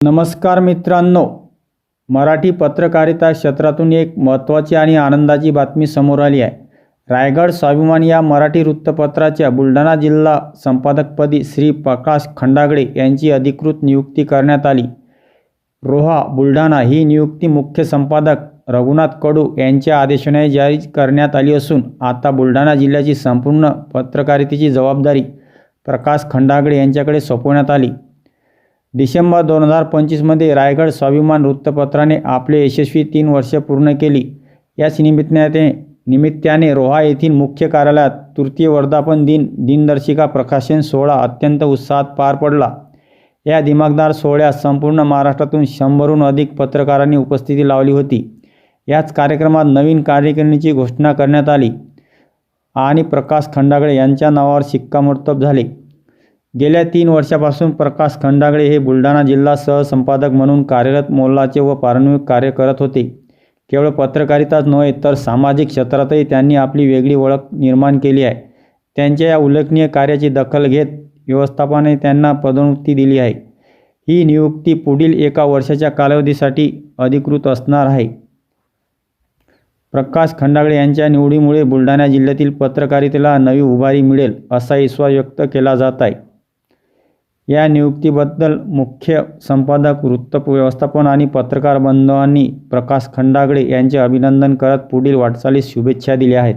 नमस्कार मित्रांनो, मराठी पत्रकारिता क्षेत्रातून एक महत्त्वाची आणि आनंदाची बातमी समोर आली आहे. रायगड स्वाभिमान या मराठी वृत्तपत्राच्या बुलढाणा जिल्हा संपादकपदी श्री प्रकाश खंडागळे यांची अधिकृत नियुक्ती करण्यात आली. रोहा बुलढाणा ही नियुक्ती मुख्य संपादक रघुनाथ कडू यांच्या आदेशाने जारी करण्यात आली असून आता बुलढाणा जिल्ह्याची संपूर्ण पत्रकारितेची जबाबदारी प्रकाश खंडागळे यांच्याकडे सोपवण्यात आली. डिसेंबर 2025मध्ये रायगड स्वाभिमान वृत्तपत्राने आपले यशस्वी 3 वर्षे पूर्ण केली. याच निमित्ताने रोहा येथील मुख्य कार्यालयात तृतीय वर्धापन दिनदर्शिका प्रकाशन सोहळा अत्यंत उत्साहात पार पडला. या दिमाखदार सोहळ्यात संपूर्ण महाराष्ट्रातून 100हून अधिक पत्रकारांनी उपस्थिती लावली होती. याच कार्यक्रमात नवीन कार्यकारिणीची घोषणा करण्यात आली आणि प्रकाश खंडागळे यांच्या नावावर शिक्कामोर्तब झाले. गेल्या 3 वर्षापासून प्रकाश खंडागळे हे बुलढाणा जिल्हा सहसंपादक म्हणून कार्यरत मोलाचे व प्रामाणिक कार्य करत होते. केवळ पत्रकारिताच नव्हे तर सामाजिक क्षेत्रातही त्यांनी आपली वेगळी ओळख निर्माण केली आहे. त्यांच्या या उल्लेखनीय कार्याची दखल घेत व्यवस्थापनाने त्यांना पदोन्नती दिली आहे. ही नियुक्ती पुढील 1 वर्षाच्या कालावधीसाठी अधिकृत असणार आहे. प्रकाश खंडागळे यांच्या निवडीमुळे बुलढाणा जिल्ह्यातील पत्रकारितेला नवी उभारी मिळेल असा विश्वास व्यक्त केला जात आहे. या नियुक्तीबद्दल मुख्य संपादक, वृत्त व्यवस्थापन आणि पत्रकार बांधवांनी प्रकाश खंडागळे यांचे अभिनंदन करत पुढील वाटचालीस शुभेच्छा दिल्या आहेत.